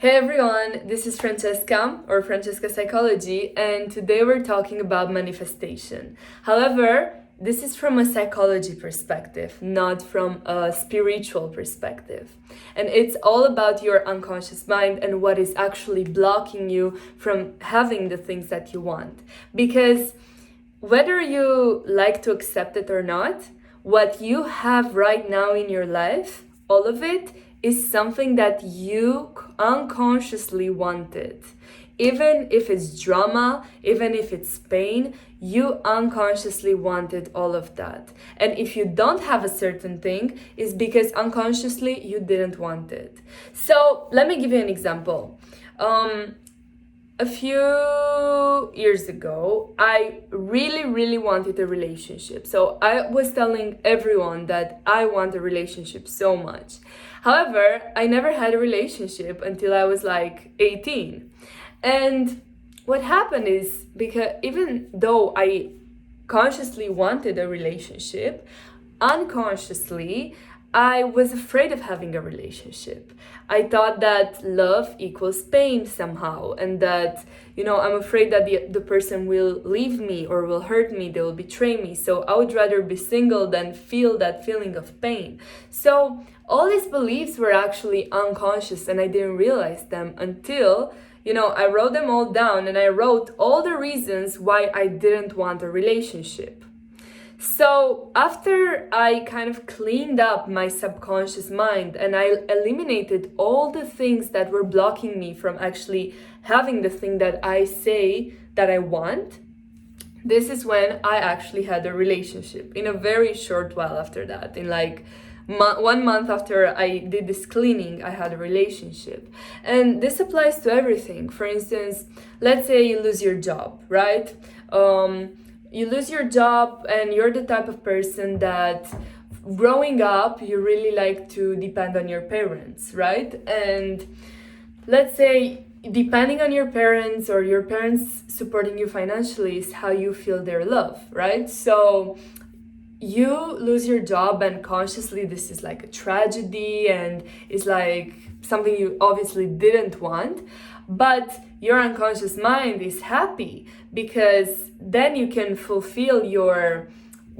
Hey everyone, this is Francesca or Francesca Psychology, and today we're talking about manifestation. However, this is from a psychology perspective, not from a spiritual perspective. And it's all about your unconscious mind and what is actually blocking you from having the things that you want. Because whether you like to accept it or not, what you have right now in your life, all of it, is something that you unconsciously wanted. Even if it's drama, even if it's pain, you unconsciously wanted all of that. And if you don't have a certain thing, it's because unconsciously you didn't want it. So let me give you an example. A few years ago, I really wanted a relationship. So I was telling everyone that I want a relationship so much. However, I never had a relationship until I was like 18. And what happened is, because even though I consciously wanted a relationship, unconsciously, I was afraid of having a relationship. I thought that love equals pain somehow, and that, I'm afraid that the person will leave me or will hurt me, they will betray me. So I would rather be single than feel that feeling of pain. So all these beliefs were actually unconscious, and I didn't realize them until, I wrote them all down, and I wrote all the reasons why I didn't want a relationship. So after I kind of cleaned up my subconscious mind and I eliminated all the things that were blocking me from actually having the thing that I say that I want, this is when I actually had a relationship in a very short while after that. In like 1 month after I did this cleaning, I had a relationship. And this applies to everything. For instance, let's say you lose your job, right? You lose your job and you're the type of person that growing up, you really like to depend on your parents, right? And let's say depending on your parents or your parents supporting you financially is how you feel their love, right? So you lose your job and consciously this is like a tragedy and it's like something you obviously didn't want, but your unconscious mind is happy because then you can fulfill your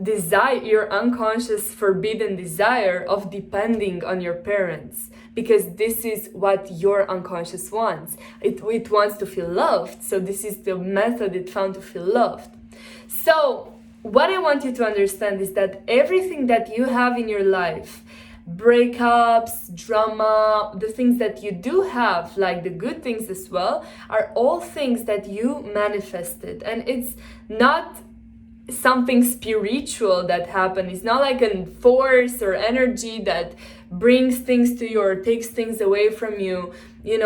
desire, your unconscious forbidden desire of depending on your parents, because this is what your unconscious wants. It wants to feel loved. So this is the method it found to feel loved. So what I want you to understand is that everything that you have in your life, breakups, drama, the things that you do have, like the good things as well, are all things that you manifested. And it's not something spiritual that happened. It's not like a force or energy that brings things to you or takes things away from you, in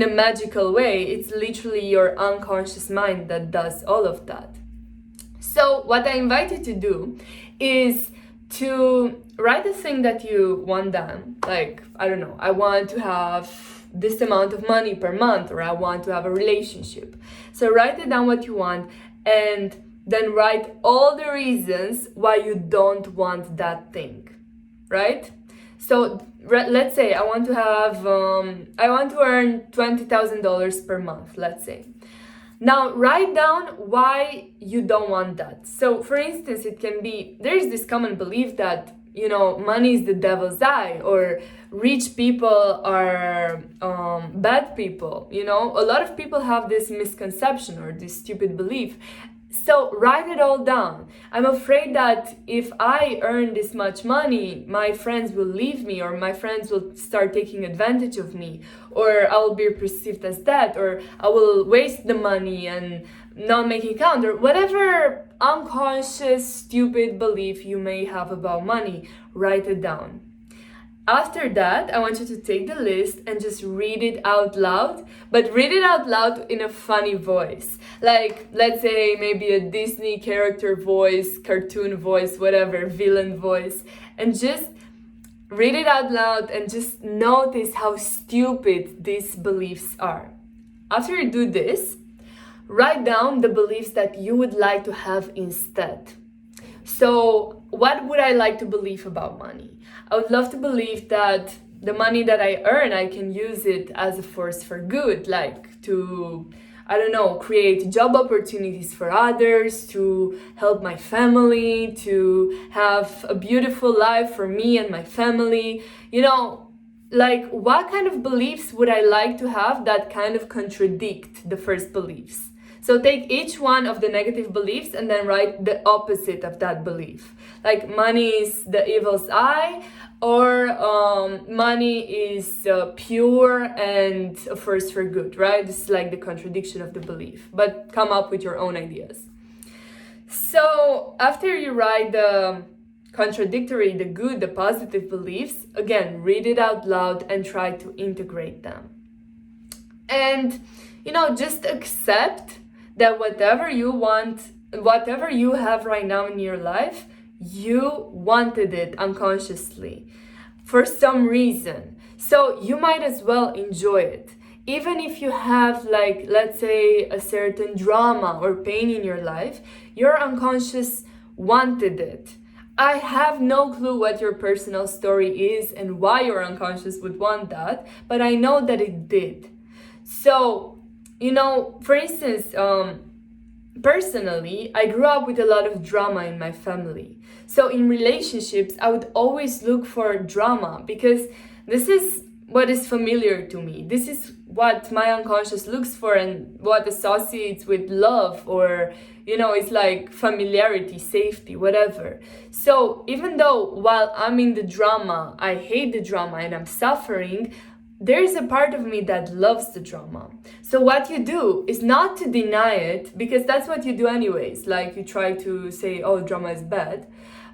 a magical way. It's literally your unconscious mind that does all of that. So what I invite you to do is to write the thing that you want done. Like, I don't know, I want to have this amount of money per month, or I want to have a relationship. So write it down what you want, and then write all the reasons why you don't want that thing, right? So let's say I want to earn $20,000 per month, let's say. Now, write down why you don't want that. So, for instance, it can be, there's this common belief that, money is the devil's eye, or rich people are bad people. A lot of people have this misconception or this stupid belief. So write it all down. I'm afraid that if I earn this much money, my friends will leave me, or my friends will start taking advantage of me, or I will be perceived as that, or I will waste the money and not make it count, or whatever unconscious, stupid belief you may have about money, write it down. After that, I want you to take the list and just read it out loud, but read it out loud in a funny voice. Like, let's say maybe a Disney character voice, cartoon voice, whatever, villain voice, and just read it out loud and just notice how stupid these beliefs are. After you do this, write down the beliefs that you would like to have instead. So what would I like to believe about money? I would love to believe that the money that I earn, I can use it as a force for good, like to, I don't know, create job opportunities for others, to help my family, to have a beautiful life for me and my family. You know, like, what kind of beliefs would I like to have that kind of contradict the first beliefs? So take each one of the negative beliefs and then write the opposite of that belief. Like, money is the evil's eye, or money is pure and a force for good, right? This is like the contradiction of the belief, but come up with your own ideas. So after you write the contradictory, the good, the positive beliefs, again, read it out loud and try to integrate them. And, you know, just accept that whatever you want, whatever you have right now in your life, you wanted it unconsciously for some reason. So you might as well enjoy it. Even if you have, like, let's say, a certain drama or pain in your life, your unconscious wanted it. I have no clue what your personal story is and why your unconscious would want that, but I know that it did. So, you know, for instance, personally, I grew up with a lot of drama in my family. So in relationships, I would always look for drama because this is what is familiar to me. This is what my unconscious looks for and what associates with love, or, you know, it's like familiarity, safety, whatever. So even though while I'm in the drama, I hate the drama and I'm suffering, there's a part of me that loves the drama. So what you do is not to deny it, because that's what you do anyways. Like, you try to say, oh, drama is bad,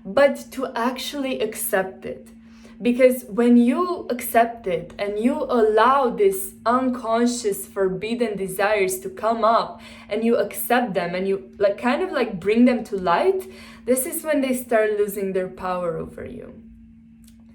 but to actually accept it. Because when you accept it and you allow these unconscious forbidden desires to come up and you accept them and you like kind of like bring them to light, this is when they start losing their power over you.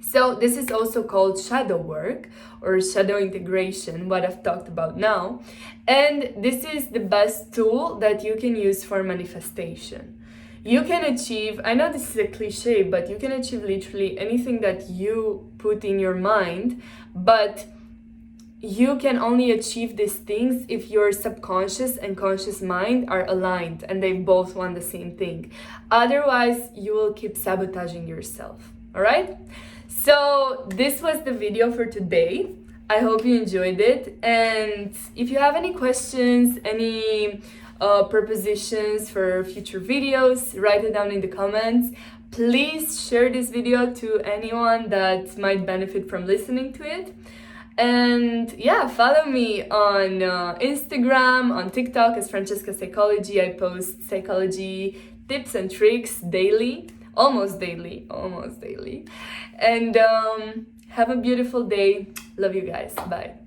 So this is also called shadow work or shadow integration, what I've talked about now. And this is the best tool that you can use for manifestation. You can achieve, I know this is a cliche, but you can achieve literally anything that you put in your mind, but you can only achieve these things if your subconscious and conscious mind are aligned and they both want the same thing. Otherwise, you will keep sabotaging yourself, all right? So this was the video for today. I hope you enjoyed it. And if you have any questions, any propositions for future videos, write it down in the comments. Please share this video to anyone that might benefit from listening to it. And yeah, follow me on Instagram, on TikTok as Francesca Psychology. I post psychology tips and tricks daily, almost daily. And have a beautiful day. Love you guys. Bye.